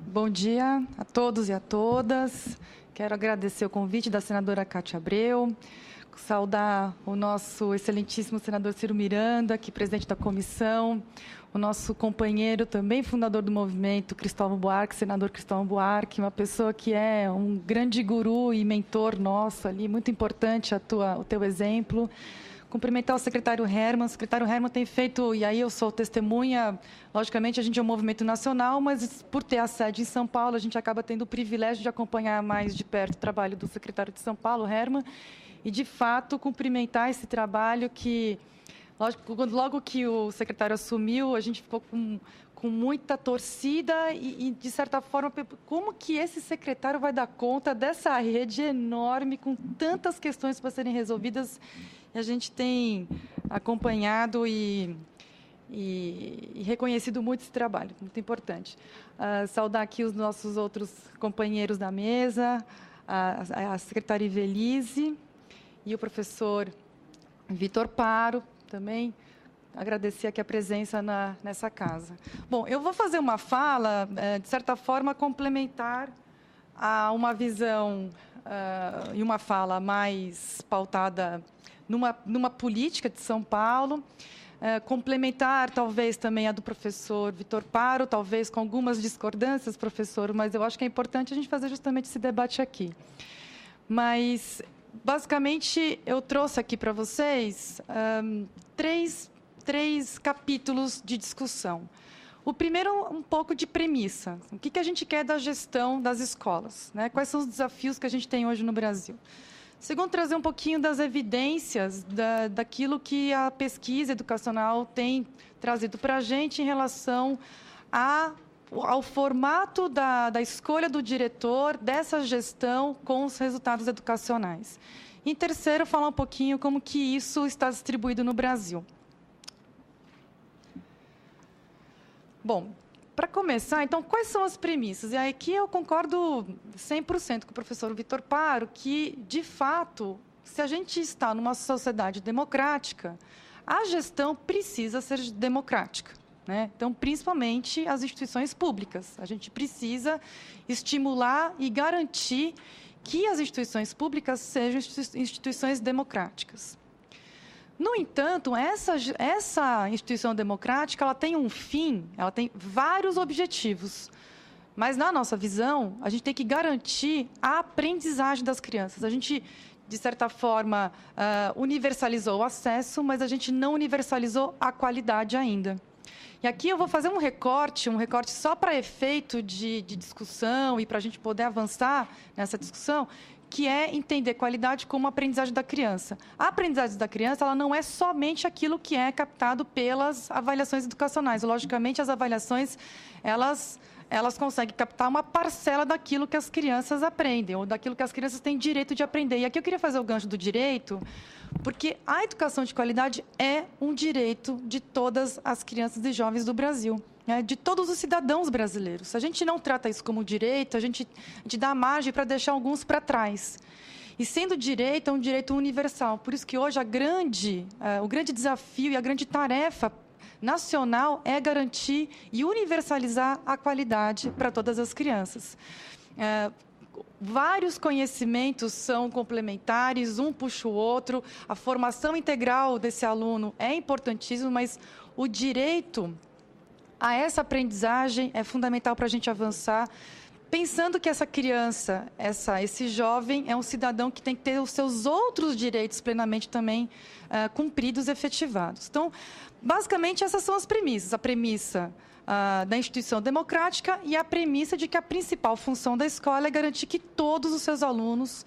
Bom dia a todos e a todas. Quero agradecer o convite da senadora Cátia Abreu, saudar o nosso excelentíssimo senador Ciro Miranda, que é presidente da comissão, o nosso companheiro, também fundador do movimento, Cristóvão Buarque, senador Cristóvão Buarque, uma pessoa que é um grande guru e mentor nosso ali, muito importante o teu exemplo. Cumprimentar o secretário Herman. O secretário Herman tem feito, e aí eu sou testemunha, logicamente a gente é um movimento nacional, mas por ter a sede em São Paulo, a gente acaba tendo o privilégio de acompanhar mais de perto o trabalho do secretário de São Paulo, Herman, e de fato cumprimentar esse trabalho que, logo que o secretário assumiu, a gente ficou com muita torcida e, de certa forma, como que esse secretário vai dar conta dessa rede enorme, com tantas questões para serem resolvidas. E a gente tem acompanhado e reconhecido muito esse trabalho, muito importante. Saudar aqui os nossos outros companheiros da mesa, a secretária Ivelise e o professor Vitor Paro, também agradecer aqui a presença nessa casa. Bom, eu vou fazer uma fala, de certa forma, complementar a uma visão e uma fala mais pautada numa política de São Paulo, complementar talvez também a do professor Vitor Paro, talvez com algumas discordâncias, professor, mas eu acho que é importante a gente fazer justamente esse debate aqui. Mas, basicamente, eu trouxe aqui para vocês três capítulos de discussão. O primeiro, um pouco de premissa. O que a gente quer da gestão das escolas, né? Quais são os desafios que a gente tem hoje no Brasil? Segundo, trazer um pouquinho das evidências daquilo que a pesquisa educacional tem trazido para a gente em relação ao formato da escolha do diretor, dessa gestão com os resultados educacionais. Em terceiro, falar um pouquinho como que isso está distribuído no Brasil. Bom, para começar, então, quais são as premissas? E aqui eu concordo 100% com o professor Vitor Paro, que, de fato, se a gente está numa sociedade democrática, a gestão precisa ser democrática, né? Então, principalmente as instituições públicas. A gente precisa estimular e garantir que as instituições públicas sejam instituições democráticas. No entanto, essa instituição democrática, ela tem um fim, ela tem vários objetivos. Mas, na nossa visão, a gente tem que garantir a aprendizagem das crianças. A gente, de certa forma, universalizou o acesso, mas a gente não universalizou a qualidade ainda. E aqui eu vou fazer um recorte só para efeito de discussão e para a gente poder avançar nessa discussão, que é entender qualidade como aprendizagem da criança. A aprendizagem da criança, ela não é somente aquilo que é captado pelas avaliações educacionais. Logicamente, as avaliações, elas conseguem captar uma parcela daquilo que as crianças aprendem, ou daquilo que as crianças têm direito de aprender. E aqui eu queria fazer o gancho do direito, porque a educação de qualidade é um direito de todas as crianças e jovens do Brasil, né? De todos os cidadãos brasileiros. Se a gente não trata isso como direito, a gente dá margem para deixar alguns para trás. E sendo direito, é um direito universal. Por isso que hoje o grande desafio e a grande tarefa nacional é garantir e universalizar a qualidade para todas as crianças. Vários conhecimentos são complementares, um puxa o outro. A formação integral desse aluno é importantíssima, mas o direito a essa aprendizagem é fundamental para a gente avançar, pensando que essa criança, esse jovem, é um cidadão que tem que ter os seus outros direitos plenamente também cumpridos e efetivados. Então, basicamente, essas são as premissas. A premissa da instituição democrática e a premissa de que a principal função da escola é garantir que todos os seus alunos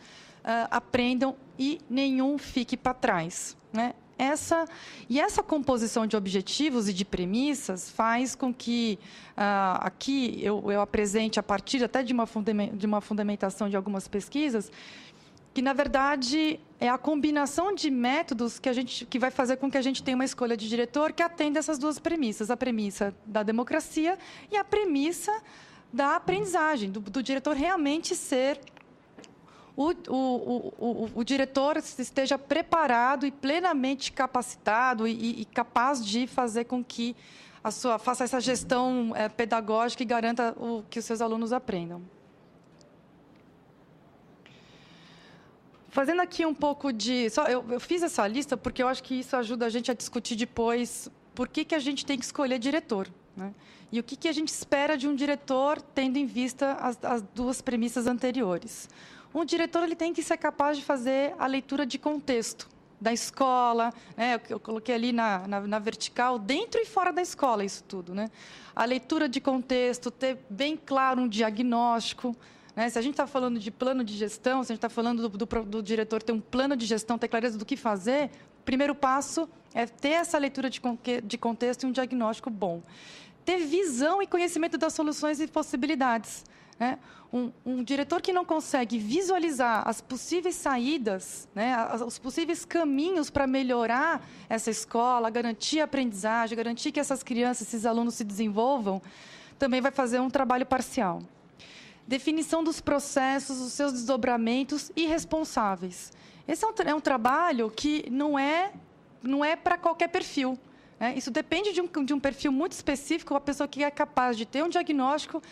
aprendam e nenhum fique para trás, né? Essa composição de objetivos e de premissas faz com que aqui eu apresente, a partir até de uma fundamentação de algumas pesquisas, que, na verdade, é a combinação de métodos que vai fazer com que a gente tenha uma escolha de diretor que atenda essas duas premissas, a premissa da democracia e a premissa da aprendizagem, do diretor realmente ser o diretor esteja preparado e plenamente capacitado e capaz de fazer com que faça essa gestão pedagógica e garanta que os seus alunos aprendam. Fazendo aqui um pouco de... Eu fiz essa lista porque eu acho que isso ajuda a gente a discutir depois por que a gente tem que escolher diretor, né? E o que a gente espera de um diretor, tendo em vista as duas premissas anteriores. Um diretor ele tem que ser capaz de fazer a leitura de contexto da escola, né? Eu coloquei ali na vertical, dentro e fora da escola, isso tudo, né? A leitura de contexto, ter bem claro um diagnóstico, né? Se a gente está falando de plano de gestão, se a gente está falando do diretor ter um plano de gestão, ter clareza do que fazer, o primeiro passo é ter essa leitura de contexto e um diagnóstico bom. Ter visão e conhecimento das soluções e possibilidades, né? Um diretor que não consegue visualizar as possíveis saídas, né, os possíveis caminhos para melhorar essa escola, garantir a aprendizagem, garantir que essas crianças, esses alunos se desenvolvam, também vai fazer um trabalho parcial. Definição dos processos, os seus desdobramentos e responsáveis. Esse é um trabalho que não é para qualquer perfil. Isso depende de um perfil muito específico, uma pessoa que é capaz de ter um diagnóstico,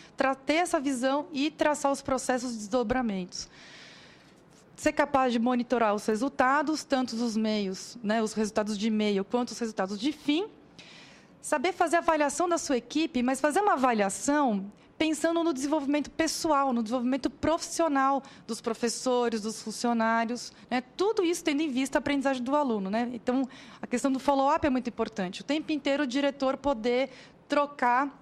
ter essa visão e traçar os processos de desdobramentos. Ser capaz de monitorar os resultados, tanto dos meios, né, os resultados de meio, quanto os resultados de fim. Saber fazer a avaliação da sua equipe, mas fazer uma avaliação pensando no desenvolvimento pessoal, no desenvolvimento profissional dos professores, dos funcionários, né? Tudo isso tendo em vista a aprendizagem do aluno, né? Então, a questão do follow-up é muito importante. O tempo inteiro o diretor poder trocar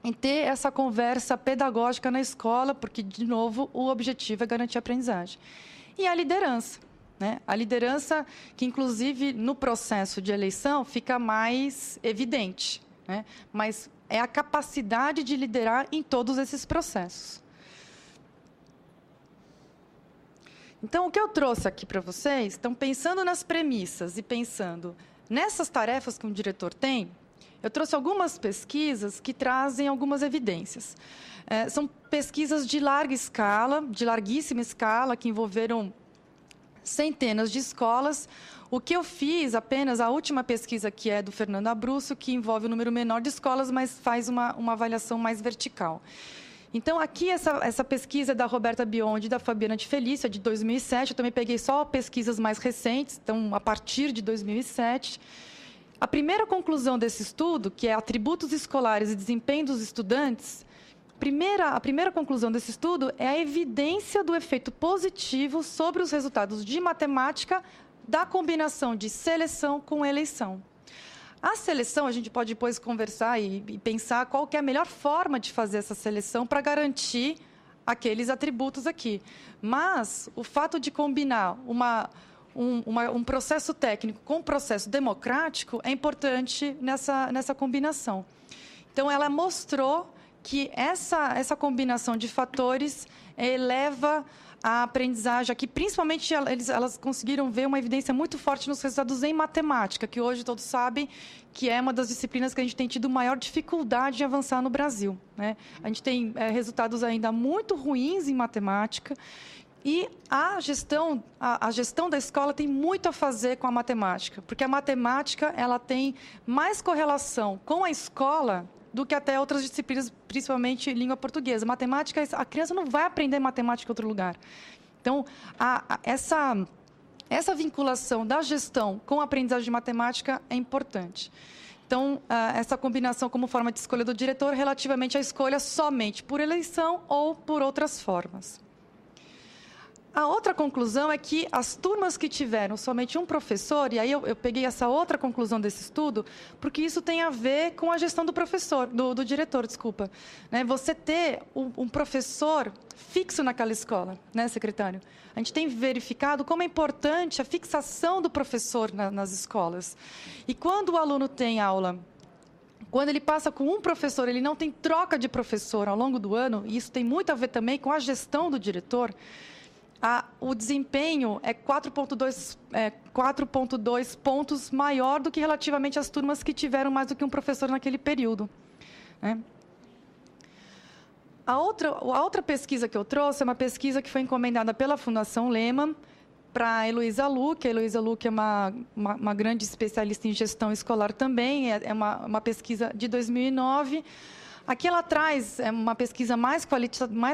e ter essa conversa pedagógica na escola, porque, de novo, o objetivo é garantir a aprendizagem. E a liderança, né? A liderança que, inclusive, no processo de eleição, fica mais evidente, né? Mas é a capacidade de liderar em todos esses processos. Então, o que eu trouxe aqui para vocês, estão pensando nas premissas e pensando nessas tarefas que um diretor tem, eu trouxe algumas pesquisas que trazem algumas evidências. São pesquisas de larga escala, de larguíssima escala, que envolveram centenas de escolas. O que eu fiz, apenas a última pesquisa, que é do Fernando Abruzzo, que envolve um número menor de escolas, mas faz uma avaliação mais vertical. Então, aqui, essa pesquisa é da Roberta Biondi e da Fabiana de Felícia, de 2007. Eu também peguei só pesquisas mais recentes, então, a partir de 2007. A primeira conclusão desse estudo, que é atributos escolares e desempenho dos estudantes, a primeira conclusão desse estudo é a evidência do efeito positivo sobre os resultados de matemática da combinação de seleção com eleição. A seleção, a gente pode depois conversar e pensar qual que é a melhor forma de fazer essa seleção para garantir aqueles atributos aqui. Mas o fato de combinar um processo técnico com um processo democrático é importante nessa combinação. Então, ela mostrou que essa combinação de fatores eleva a aprendizagem aqui, principalmente elas conseguiram ver uma evidência muito forte nos resultados em matemática, que hoje todos sabem que é uma das disciplinas que a gente tem tido maior dificuldade de avançar no Brasil, né? A gente tem resultados ainda muito ruins em matemática e a gestão da escola tem muito a fazer com a matemática, porque a matemática ela tem mais correlação com a escola do que até outras disciplinas, principalmente língua portuguesa. Matemática, a criança não vai aprender matemática em outro lugar. Então, essa vinculação da gestão com a aprendizagem de matemática é importante. Então, essa combinação como forma de escolha do diretor relativamente à escolha somente por eleição ou por outras formas. A outra conclusão é que as turmas que tiveram somente um professor, e aí eu peguei essa outra conclusão desse estudo, porque isso tem a ver com a gestão do professor, do diretor, desculpa. Né? Você ter um professor fixo naquela escola, né, secretário? A gente tem verificado como é importante a fixação do professor nas escolas. E quando o aluno tem aula, quando ele passa com um professor, ele não tem troca de professor ao longo do ano, e isso tem muito a ver também com a gestão do diretor, o desempenho é 4,2 pontos maior do que relativamente às turmas que tiveram mais do que um professor naquele período, né? A outra pesquisa que eu trouxe é uma pesquisa que foi encomendada pela Fundação Lehman, para a Heloísa Luque. A Heloísa Luque é uma grande especialista em gestão escolar também, é uma pesquisa de 2009. Aqui ela traz uma pesquisa mais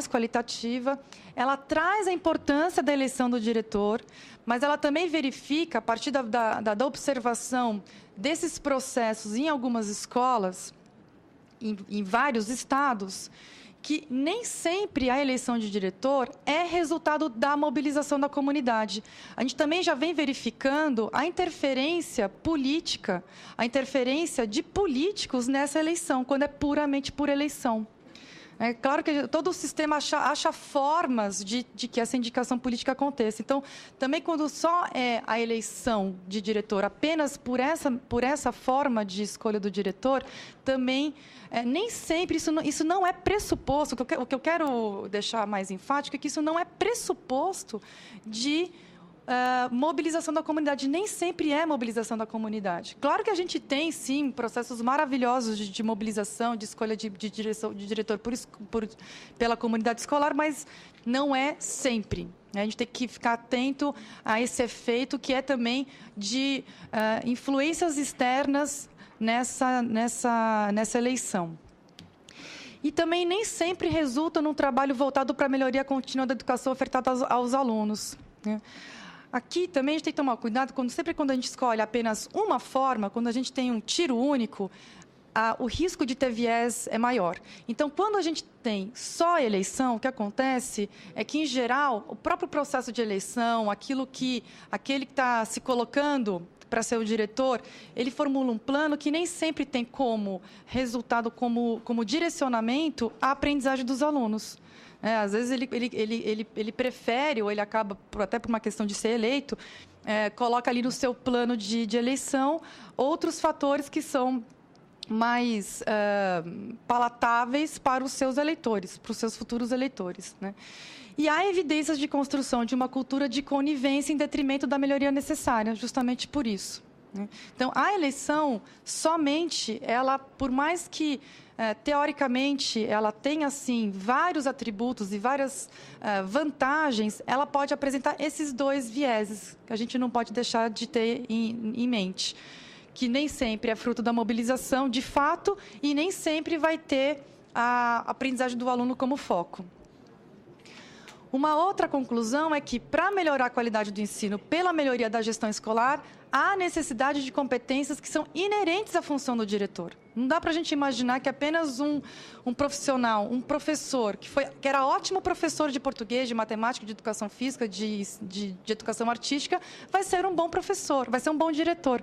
qualitativa, ela traz a importância da eleição do diretor, mas ela também verifica, a partir da observação desses processos em algumas escolas, em vários estados, que nem sempre a eleição de diretor é resultado da mobilização da comunidade. A gente também já vem verificando a interferência política, a interferência de políticos nessa eleição, quando é puramente por eleição. É claro que todo o sistema acha formas de que essa indicação política aconteça. Então, também quando só é a eleição de diretor apenas por essa forma de escolha do diretor, também nem sempre isso não é pressuposto. O que eu quero deixar mais enfático é que isso não é pressuposto de mobilização da comunidade. Nem sempre é mobilização da comunidade. Claro que a gente tem, sim, processos maravilhosos de mobilização, de escolha de diretor pela comunidade escolar, mas não é sempre. A gente tem que ficar atento a esse efeito, que é também de influências externas nessa eleição. E também nem sempre resulta num trabalho voltado para a melhoria contínua da educação ofertada aos alunos, né? Aqui também a gente tem que tomar cuidado, sempre quando a gente escolhe apenas uma forma, quando a gente tem um tiro único, o risco de ter viés é maior. Então, quando a gente tem só a eleição, o que acontece é que, em geral, o próprio processo de eleição, aquele que está se colocando para ser o diretor, ele formula um plano que nem sempre tem como resultado, como direcionamento, a aprendizagem dos alunos. Às vezes ele prefere, ou ele acaba, até por uma questão de ser eleito, coloca ali no seu plano de eleição outros fatores que são mais palatáveis para os seus eleitores, para os seus futuros eleitores, né? E há evidências de construção de uma cultura de conivência em detrimento da melhoria necessária, justamente por isso, né? Então, a eleição, somente, ela, por mais que teoricamente, ela tem, assim, vários atributos e várias vantagens, ela pode apresentar esses dois vieses, que a gente não pode deixar de ter em mente, que nem sempre é fruto da mobilização, de fato, e nem sempre vai ter a aprendizagem do aluno como foco. Uma outra conclusão é que, para melhorar a qualidade do ensino pela melhoria da gestão escolar, há necessidade de competências que são inerentes à função do diretor. Não dá para a gente imaginar que apenas um profissional, um professor, que era ótimo professor de português, de matemática, de educação física, de educação artística, vai ser um bom professor, vai ser um bom diretor.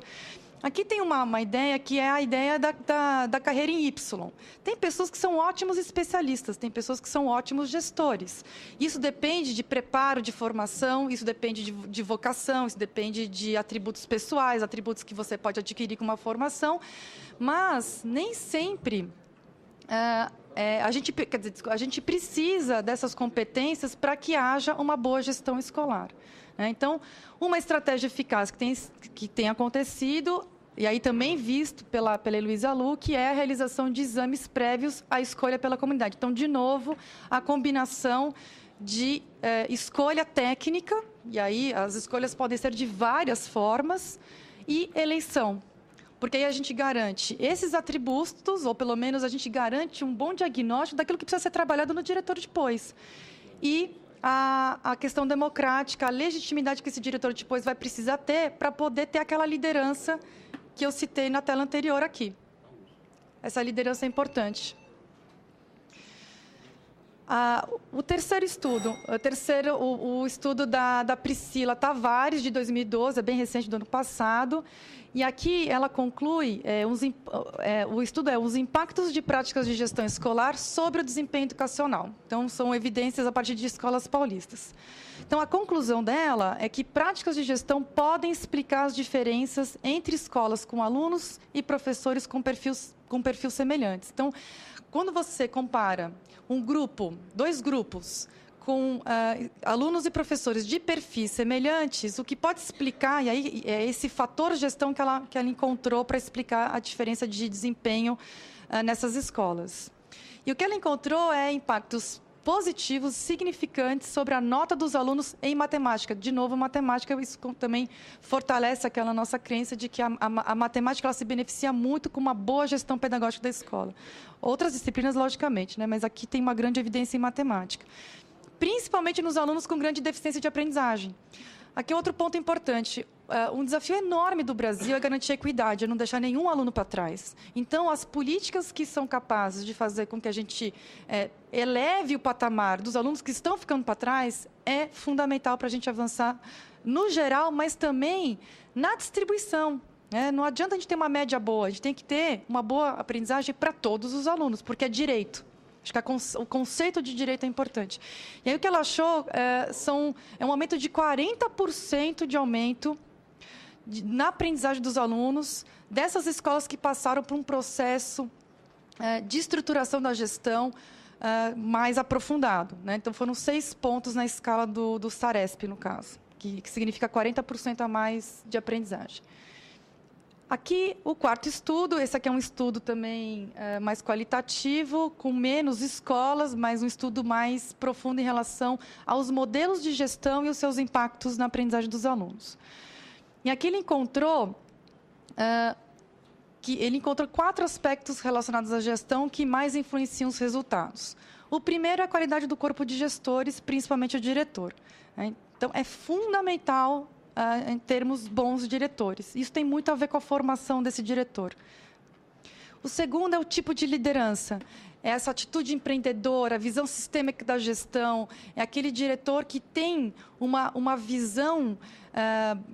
Aqui tem uma ideia que é a ideia da carreira em Y. Tem pessoas que são ótimos especialistas, tem pessoas que são ótimos gestores. Isso depende de preparo, de formação, isso depende de vocação, isso depende de atributos pessoais, atributos que você pode adquirir com uma formação, mas nem sempre a gente precisa dessas competências para que haja uma boa gestão escolar. Então, uma estratégia eficaz que tem acontecido, e aí também visto pela Heloísa Luque, é a realização de exames prévios à escolha pela comunidade. Então, de novo, a combinação de escolha técnica, e aí as escolhas podem ser de várias formas, e eleição. Porque aí a gente garante esses atributos, ou pelo menos a gente garante um bom diagnóstico daquilo que precisa ser trabalhado no diretor depois. E a questão democrática, a legitimidade que esse diretor depois vai precisar ter para poder ter aquela liderança que eu citei na tela anterior aqui. Essa liderança é importante. O terceiro estudo, o estudo da Priscila Tavares, de 2012, é bem recente, do ano passado. E aqui ela conclui, o estudo é os impactos de práticas de gestão escolar sobre o desempenho educacional. Então, são evidências a partir de escolas paulistas. Então, a conclusão dela é que práticas de gestão podem explicar as diferenças entre escolas com alunos e professores com perfis semelhantes. Então, quando você compara dois grupos, com alunos e professores de perfis semelhantes, o que pode explicar, e aí é esse fator gestão que ela encontrou para explicar a diferença de desempenho nessas escolas. E o que ela encontrou é impactos positivos, significantes sobre a nota dos alunos em matemática. De novo, matemática, isso também fortalece aquela nossa crença de que a matemática ela se beneficia muito com uma boa gestão pedagógica da escola. Outras disciplinas, logicamente, né? Mas aqui tem uma grande evidência em matemática. Principalmente nos alunos com grande deficiência de aprendizagem. Aqui é outro ponto importante. Um desafio enorme do Brasil é garantir a equidade, é não deixar nenhum aluno para trás. Então, as políticas que são capazes de fazer com que a gente eleve o patamar dos alunos que estão ficando para trás é fundamental para a gente avançar no geral, mas também na distribuição. Não adianta a gente ter uma média boa, a gente tem que ter uma boa aprendizagem para todos os alunos, porque é direito. Acho que o conceito de direito é importante. E aí o que ela achou é um aumento de 40% de aumento na aprendizagem dos alunos dessas escolas que passaram por um processo de estruturação da gestão mais aprofundado. Né? Então, foram 6 pontos na escala do SARESP, no caso, que significa 40% a mais de aprendizagem. Aqui, o quarto estudo, esse aqui é um estudo também mais qualitativo, com menos escolas, mas um estudo mais profundo em relação aos modelos de gestão e os seus impactos na aprendizagem dos alunos. E aqui ele encontrou 4 aspectos relacionados à gestão que mais influenciam os resultados. O primeiro é a qualidade do corpo de gestores, principalmente o diretor. Então, é fundamental em termos bons diretores. Isso tem muito a ver com a formação desse diretor. O segundo é o tipo de liderança. É essa atitude empreendedora, a visão sistêmica da gestão. É aquele diretor que tem uma visão,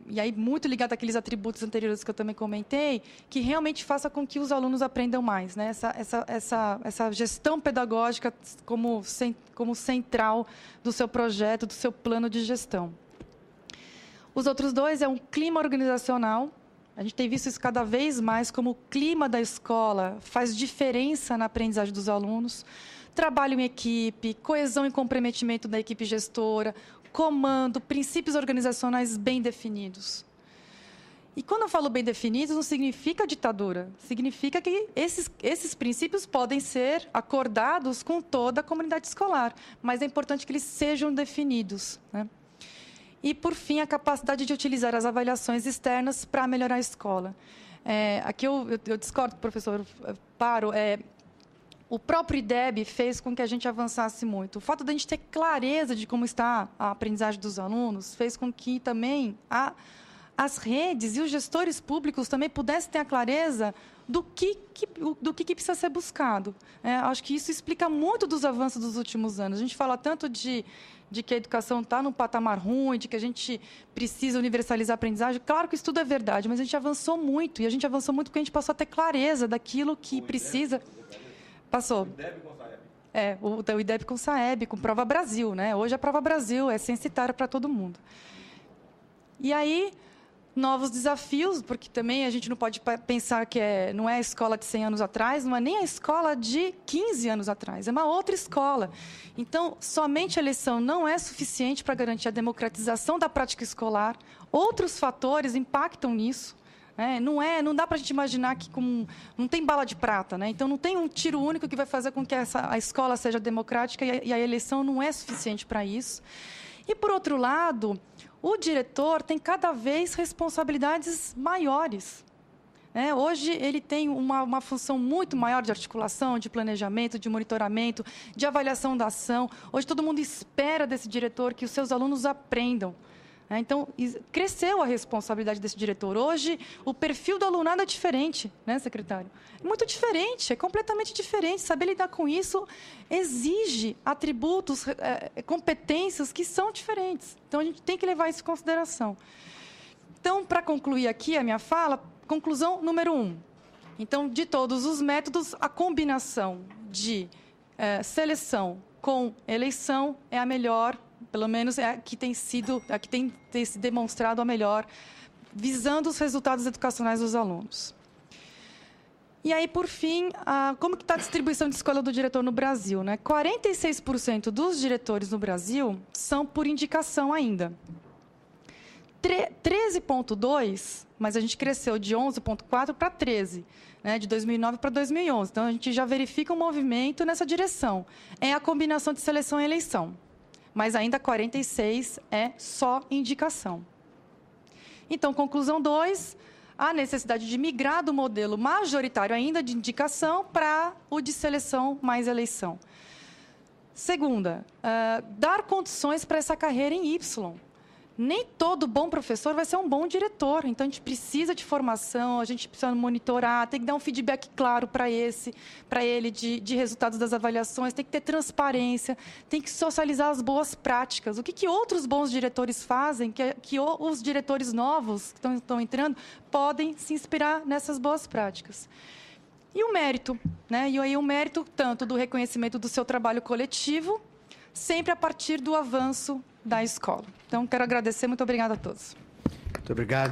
e aí muito ligado àqueles atributos anteriores que eu também comentei, que realmente faça com que os alunos aprendam mais. Né? Essa gestão pedagógica como central do seu projeto, do seu plano de gestão. Os outros 2 é um clima organizacional. A gente tem visto isso cada vez mais, como o clima da escola faz diferença na aprendizagem dos alunos. Trabalho em equipe, coesão e comprometimento da equipe gestora, comando, princípios organizacionais bem definidos. E quando eu falo bem definidos, não significa ditadura. Significa que esses princípios podem ser acordados com toda a comunidade escolar, mas é importante que eles sejam definidos, né? E, por fim, a capacidade de utilizar as avaliações externas para melhorar a escola. Aqui eu discordo do professor Paro. O próprio IDEB fez com que a gente avançasse muito. O fato de a gente ter clareza de como está a aprendizagem dos alunos fez com que também as redes e os gestores públicos também pudessem ter a clareza do que precisa ser buscado. Acho que isso explica muito dos avanços dos últimos anos. A gente fala tanto de que a educação está num patamar ruim, de que a gente precisa universalizar a aprendizagem. Claro que isso tudo é verdade, mas a gente avançou muito. E a gente avançou muito porque a gente passou a ter clareza daquilo que precisa. Passou. O IDEB com SAEB, com Prova Brasil. Né? Hoje a Prova Brasil é censitária para todo mundo. E aí, novos desafios, porque também a gente não pode pensar que não é a escola de 100 anos atrás, não é nem a escola de 15 anos atrás, é uma outra escola. Então, somente a eleição não é suficiente para garantir a democratização da prática escolar. Outros fatores impactam nisso. Não dá para a gente imaginar que não tem bala de prata. Né? Então, não tem um tiro único que vai fazer com que a escola seja democrática e a eleição não é suficiente para isso. E, por outro lado, o diretor tem cada vez responsabilidades maiores. Hoje, ele tem uma função muito maior de articulação, de planejamento, de monitoramento, de avaliação da ação. Hoje, todo mundo espera desse diretor que os seus alunos aprendam. Então, cresceu a responsabilidade desse diretor. Hoje, o perfil do alunado é diferente, né, secretário? É muito diferente, é completamente diferente. Saber lidar com isso exige atributos, competências que são diferentes. Então, a gente tem que levar isso em consideração. Então, para concluir aqui a minha fala, conclusão número 1. Então, de todos os métodos, a combinação de seleção com eleição é a melhor. Pelo menos é a que tem se demonstrado a melhor, visando os resultados educacionais dos alunos. E aí, por fim, como que está a distribuição de escola do diretor no Brasil? Né? 46% dos diretores no Brasil são por indicação ainda. 13,2, mas a gente cresceu de 11,4 para 13, né, de 2009 para 2011. Então, a gente já verifica um movimento nessa direção. É a combinação de seleção e eleição, mas ainda 46 é só indicação. Então, conclusão 2, a necessidade de migrar do modelo majoritário ainda de indicação para o de seleção mais eleição. Segunda, dar condições para essa carreira em Y. Nem todo bom professor vai ser um bom diretor, então a gente precisa de formação, a gente precisa monitorar, tem que dar um feedback claro para ele de resultados das avaliações, tem que ter transparência, tem que socializar as boas práticas. O que outros bons diretores fazem, que os diretores novos que estão entrando podem se inspirar nessas boas práticas. E o mérito, né? E aí o mérito tanto do reconhecimento do seu trabalho coletivo, sempre a partir do avanço da escola. Então, quero agradecer. Muito obrigada a todos. Muito obrigado.